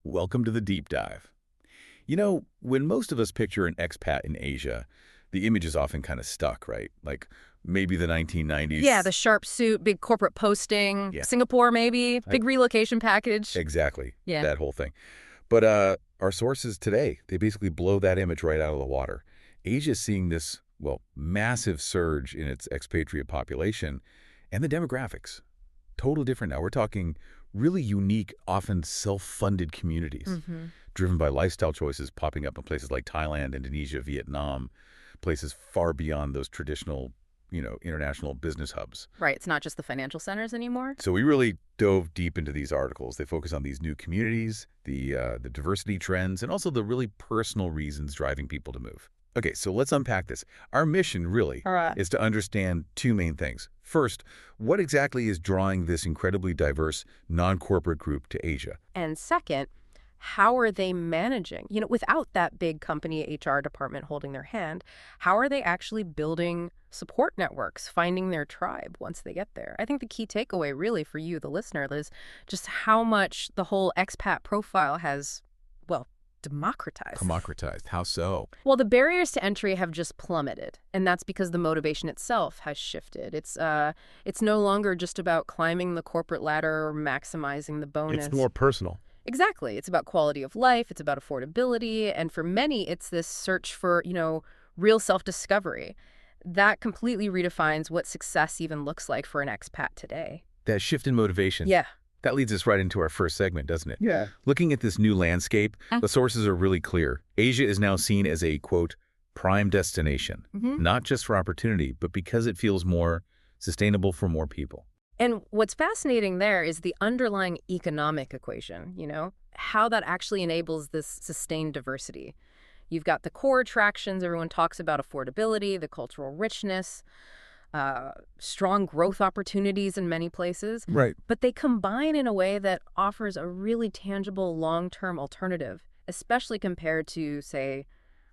Welcome to the deep dive. When most of us picture an expat in Asia, the image is often kind of stuck, right? Like maybe the Yeah, 1990s. the sharp suit, big corporate posting, Yeah, Singapore maybe, I, big relocation package. exactly. Yeah. That whole thing. But our sources today, they basically blow that image right out of the water. Asia is seeing this, well, massive surge in its expatriate population and the demographics. Total different now. We're talking really unique, often self-funded communities hmm driven by lifestyle choices popping up in places like Thailand, Indonesia, Vietnam, places far beyond those traditional, international business hubs. Right, it's not just the financial centers anymore. So we really dove deep into these articles. They focus on these new communities, the diversity trends, and also the really personal reasons driving people to move. Okay, so let's unpack this. Our mission, really, All right. is to understand two main things. First, what exactly is drawing this incredibly diverse, non-corporate group to Asia? And second, how are they managing? Without that big company HR department holding their hand, how are they actually building support networks, finding their tribe once they get there? I think the key takeaway really for you, the listener, is just how much the whole expat profile has, well, democratized. Democratized. How so? Well, the barriers to entry have just plummeted, and that's because the motivation itself has shifted. It's no longer just about climbing the corporate ladder or maximizing the bonus. It's more personal. Exactly. It's about quality of life, it's about affordability, and for many, it's this search for, real self-discovery. That completely redefines what success even looks like for an expat today. That shift in motivation. Yeah. That leads us right into our first segment, doesn't it? Yeah. Looking at this new landscape, the sources are really clear. Asia is now seen as a, quote, prime destination, not just for opportunity, but because it feels more sustainable for more people. And what's fascinating there is the underlying economic equation, how that actually enables this sustained diversity. You've got the core attractions, everyone talks about affordability, the cultural richness, strong growth opportunities in many places. Right. But they combine in a way that offers a really tangible long-term alternative, especially compared to, say,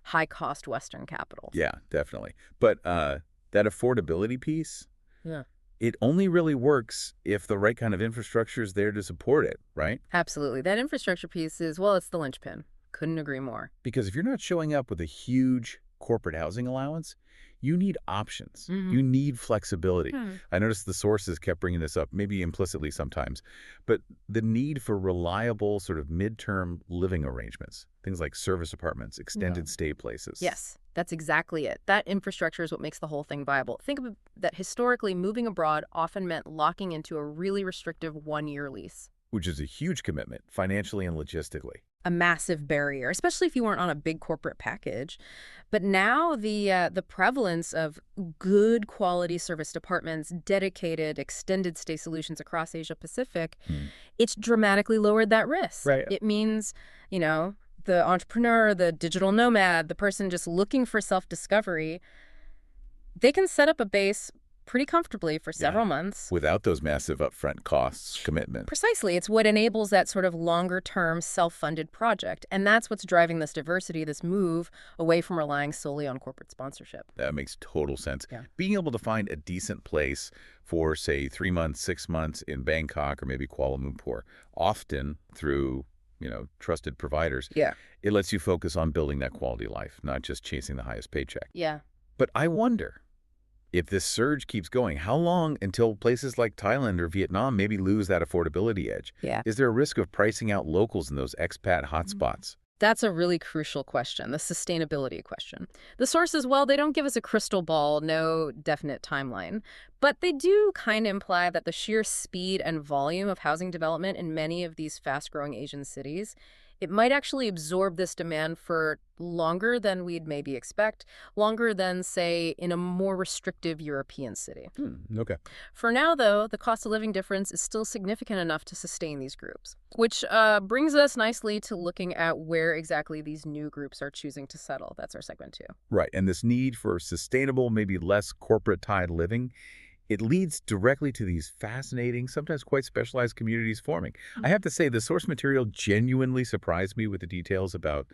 high-cost Western capitals. Yeah, definitely. But that affordability piece, Yeah. it only really works if the right kind of infrastructure is there to support it, right? Absolutely. That infrastructure piece is, well, it's the linchpin. Couldn't agree more. Because if you're not showing up with a huge corporate housing allowance, you need options. You need flexibility. I noticed the sources kept bringing this up, maybe implicitly sometimes, but the need for reliable sort of midterm living arrangements, things like service apartments, extended stay places. Yes, that's exactly it. That infrastructure is what makes the whole thing viable. Think of it that historically moving abroad often meant locking into a really restrictive one-year lease. Which is a huge commitment, financially and logistically. A massive barrier, especially if you weren't on a big corporate package. But now the prevalence of good quality service departments, dedicated extended stay solutions across Asia Pacific, it's dramatically lowered that risk. Right. It means, the entrepreneur, the digital nomad, the person just looking for self-discovery, they can set up a base pretty comfortably for several months. Without those massive upfront costs, commitment. Precisely. It's what enables that sort of longer-term self-funded project. And that's what's driving this diversity, this move away from relying solely on corporate sponsorship. That makes total sense. Yeah. Being able to find a decent place for, say, 3 months, 6 months in Bangkok or maybe Kuala Lumpur, often through, trusted providers. Yeah. It lets you focus on building that quality life, not just chasing the highest paycheck. Yeah. But I wonder, if this surge keeps going, how long until places like Thailand or Vietnam maybe lose that affordability edge? Yeah. Is there a risk of pricing out locals in those expat hotspots? That's a really crucial question, the sustainability question. The sources, well, they don't give us a crystal ball, no definite timeline, but they do kind of imply that the sheer speed and volume of housing development in many of these fast-growing Asian cities, it might actually absorb this demand for longer than we'd maybe expect, longer than, say, in a more restrictive European city. Okay. For now, though, the cost of living difference is still significant enough to sustain these groups, which brings us nicely to looking at where exactly these new groups are choosing to settle. That's our segment 2. Right, and this need for sustainable, maybe less corporate-tied living, it leads directly to these fascinating, sometimes quite specialized communities forming. I have to say, the source material genuinely surprised me with the details about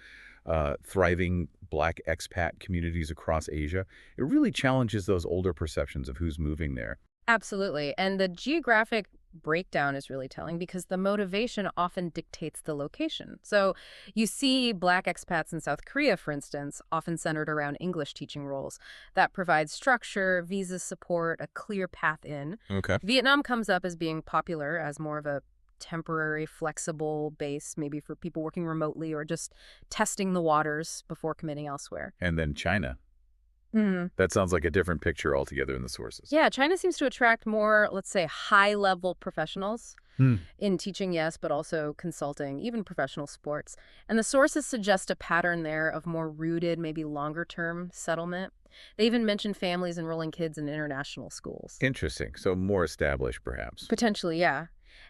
thriving Black expat communities across Asia. It really challenges those older perceptions of who's moving there. Absolutely. And the geographic breakdown is really telling because the motivation often dictates the location. So you see Black expats in South Korea, for instance, often centered around English teaching roles. That provides structure, visa support, a clear path in. Okay. Vietnam comes up as being popular as more of a temporary, flexible base, maybe for people working remotely or just testing the waters before committing elsewhere. And then China. That sounds like a different picture altogether in the sources. Yeah, China seems to attract more, let's say, high-level professionals in teaching, yes, but also consulting, even professional sports. And the sources suggest a pattern there of more rooted, maybe longer-term settlement. They even mention families enrolling kids in international schools. Interesting. So more established, perhaps. Potentially, yeah.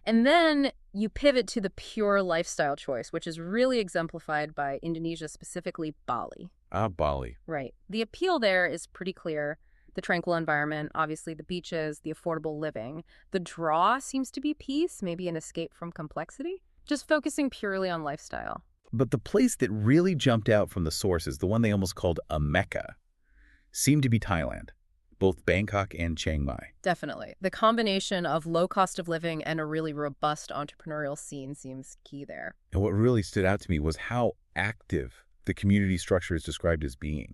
And then you pivot to the pure lifestyle choice, which is really exemplified by Indonesia, specifically Bali. Bali. Right. The appeal there is pretty clear. The tranquil environment, obviously the beaches, the affordable living. The draw seems to be peace, maybe an escape from complexity. Just focusing purely on lifestyle. But the place that really jumped out from the sources, the one they almost called a Mecca, seemed to be Thailand, both Bangkok and Chiang Mai. Definitely. The combination of low cost of living and a really robust entrepreneurial scene seems key there. And what really stood out to me was how active the community structure is described as being.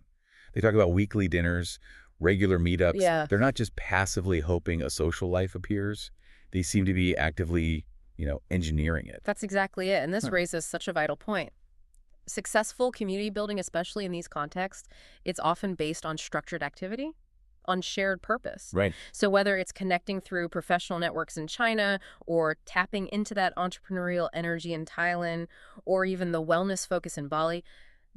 They talk about weekly dinners, regular meetups. Yeah. They're not just passively hoping a social life appears. They seem to be actively, engineering it. That's exactly it. And this raises such a vital point. Successful community building, especially in these contexts, it's often based on structured activity, on shared purpose. Right. So whether it's connecting through professional networks in China or tapping into that entrepreneurial energy in Thailand or even the wellness focus in Bali,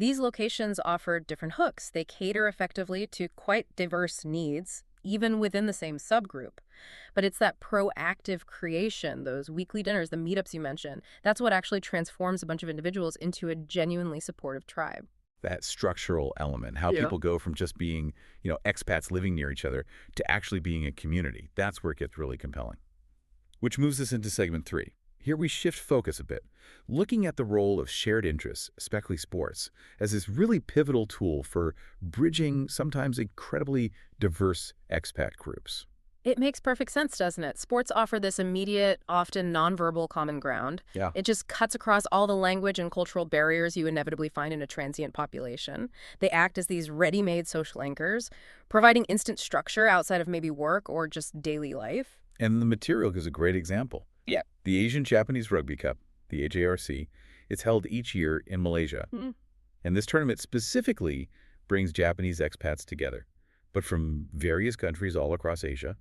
these locations offer different hooks. They cater effectively to quite diverse needs, even within the same subgroup. But it's that proactive creation, those weekly dinners, the meetups you mentioned, that's what actually transforms a bunch of individuals into a genuinely supportive tribe. That structural element, how people go from just being, expats living near each other to actually being a community. That's where it gets really compelling. Which moves us into segment 3. Here we shift focus a bit, looking at the role of shared interests, especially sports, as this really pivotal tool for bridging sometimes incredibly diverse expat groups. It makes perfect sense, doesn't it? Sports offer this immediate, often nonverbal common ground. Yeah. It just cuts across all the language and cultural barriers you inevitably find in a transient population. They act as these ready-made social anchors, providing instant structure outside of maybe work or just daily life. And the material is a great example. Yeah. The Asian-Japanese Rugby Cup, the AJRC, is held each year in Malaysia. And this tournament specifically brings Japanese expats together, but from various countries all across Asia.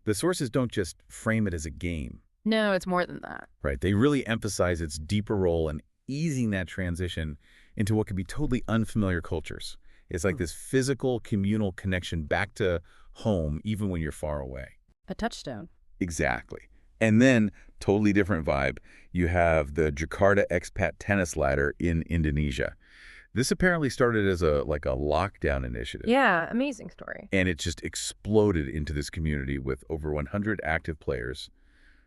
The sources don't just frame it as a game. No, it's more than that. Right. They really emphasize its deeper role in easing that transition into what could be totally unfamiliar cultures. It's like this physical, communal connection back to home, even when you're far away. A touchstone. Exactly. And then, totally different vibe, you have the Jakarta Expat Tennis Ladder in Indonesia. This apparently started as a lockdown initiative. Yeah, amazing story. And it just exploded into this community with over 100 active players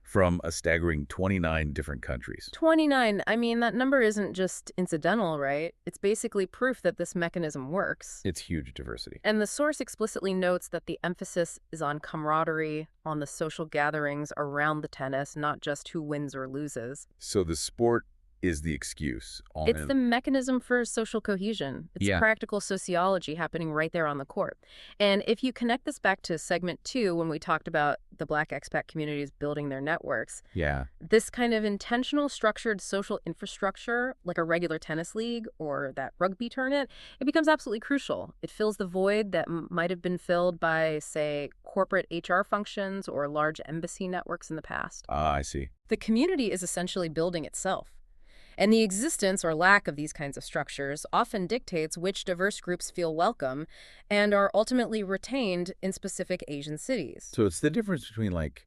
from a staggering 29 different countries. 29. I mean, that number isn't just incidental, right? It's basically proof that this mechanism works. It's huge diversity. And the source explicitly notes that the emphasis is on camaraderie, on the social gatherings around the tennis, not just who wins or loses. So the sport is the excuse. It's the mechanism for social cohesion. It's practical sociology happening right there on the court. And if you connect this back to segment 2, when we talked about the Black expat communities building their networks, this kind of intentional structured social infrastructure, like a regular tennis league or that rugby tournament, it becomes absolutely crucial. It fills the void that might have been filled by, say, corporate HR functions or large embassy networks in the past. I see. The community is essentially building itself. And the existence or lack of these kinds of structures often dictates which diverse groups feel welcome and are ultimately retained in specific Asian cities. So it's the difference between like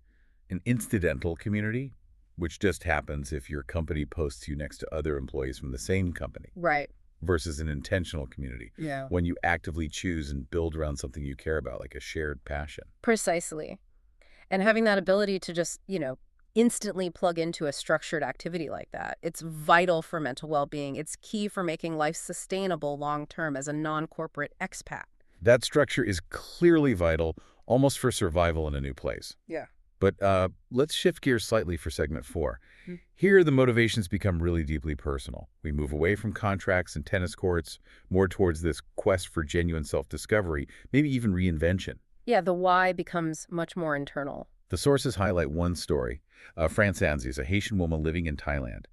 an incidental community, which just happens if your company posts you next to other employees from the same company. Right. Versus an intentional community. Yeah. When you actively choose and build around something you care about, like a shared passion. Precisely. And having that ability to just, instantly plug into a structured activity like that. It's vital for mental well-being. It's key for making life sustainable long-term as a non-corporate expat. That structure is clearly vital, almost for survival in a new place. Yeah. But let's shift gears slightly for segment 4. Mm. Here, the motivations become really deeply personal. We move away from contracts and tennis courts, more towards this quest for genuine self-discovery, maybe even reinvention. Yeah, the why becomes much more internal. The sources highlight one story. Fran Sanzi is a Haitian woman living in Thailand.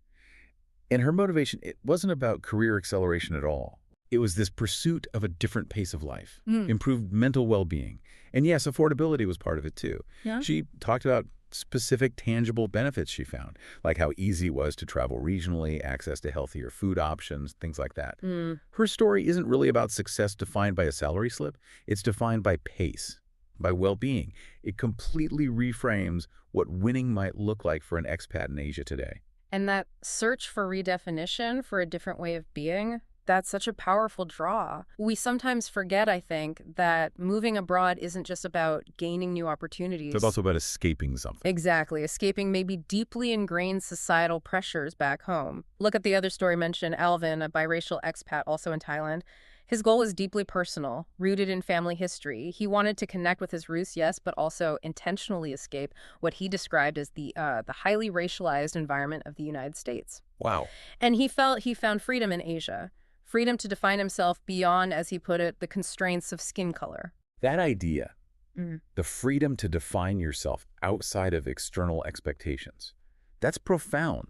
And her motivation, it wasn't about career acceleration at all. It was this pursuit of a different pace of life, improved mental well-being. And yes, affordability was part of it too. Yeah. She talked about specific tangible benefits she found, like how easy it was to travel regionally, access to healthier food options, things like that. Her story isn't really about success defined by a salary slip. It's defined by pace, by well-being. It completely reframes what winning might look like for an expat in Asia today. And that search for redefinition, for a different way of being, that's such a powerful draw. We sometimes forget, I think, that moving abroad isn't just about gaining new opportunities. It's also about escaping something. Exactly. Escaping maybe deeply ingrained societal pressures back home. Look at the other story mentioned, Alvin, a biracial expat also in Thailand. His goal was deeply personal, rooted in family history. He wanted to connect with his roots, yes, but also intentionally escape what he described as the highly racialized environment of the United States. Wow. And he felt he found freedom in Asia. Freedom to define himself beyond, as he put it, the constraints of skin color. That idea, the freedom to define yourself outside of external expectations, that's profound.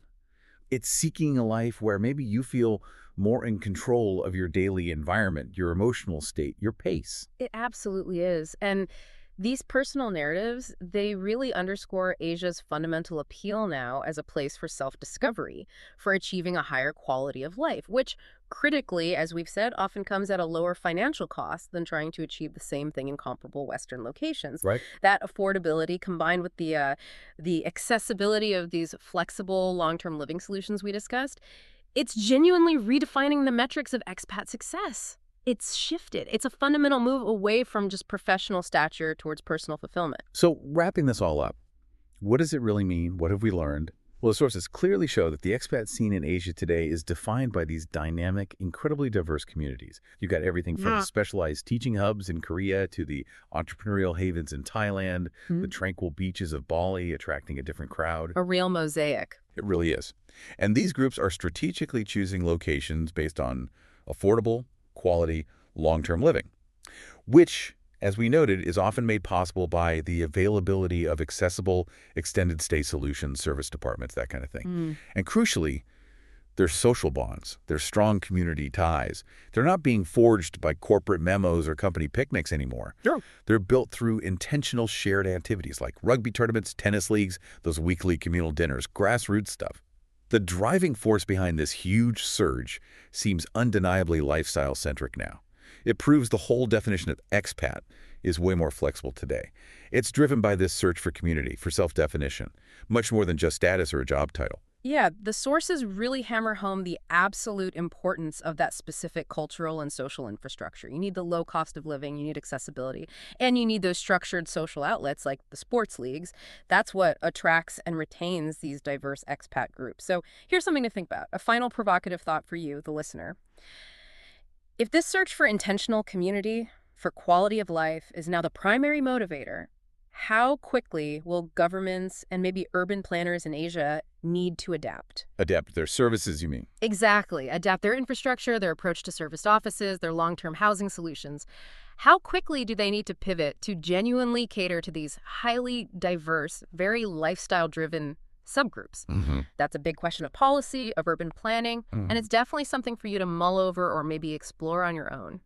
It's seeking a life where maybe you feel more in control of your daily environment, your emotional state, your pace. It absolutely is. And these personal narratives, they really underscore Asia's fundamental appeal now as a place for self-discovery, for achieving a higher quality of life, which critically, as we've said, often comes at a lower financial cost than trying to achieve the same thing in comparable Western locations. Right. That affordability combined with the accessibility of these flexible long-term living solutions we discussed, it's genuinely redefining the metrics of expat success. It's shifted. It's a fundamental move away from just professional stature towards personal fulfillment. So wrapping this all up, what does it really mean? What have we learned? Well, the sources clearly show that the expat scene in Asia today is defined by these dynamic, incredibly diverse communities. You've got everything from specialized teaching hubs in Korea to the entrepreneurial havens in Thailand, the tranquil beaches of Bali attracting a different crowd. A real mosaic. It really is. And these groups are strategically choosing locations based on affordable, quality, long-term living, which, as we noted, is often made possible by the availability of accessible extended stay solutions, service departments, that kind of thing. And crucially, their social bonds, their strong community ties. They're not being forged by corporate memos or company picnics anymore. Sure. They're built through intentional shared activities like rugby tournaments, tennis leagues, those weekly communal dinners, grassroots stuff. The driving force behind this huge surge seems undeniably lifestyle-centric now. It proves the whole definition of expat is way more flexible today. It's driven by this search for community, for self-definition, much more than just status or a job title. Yeah, the sources really hammer home the absolute importance of that specific cultural and social infrastructure. You need the low cost of living, you need accessibility, and you need those structured social outlets like the sports leagues. That's what attracts and retains these diverse expat groups. So here's something to think about. A final provocative thought for you, the listener. If this search for intentional community, for quality of life, is now the primary motivator, how quickly will governments and maybe urban planners in Asia need to adapt? Adapt their services, you mean? Exactly. Adapt their infrastructure, their approach to serviced offices, their long-term housing solutions. How quickly do they need to pivot to genuinely cater to these highly diverse, very lifestyle-driven subgroups? That's a big question of policy, of urban planning, and it's definitely something for you to mull over or maybe explore on your own.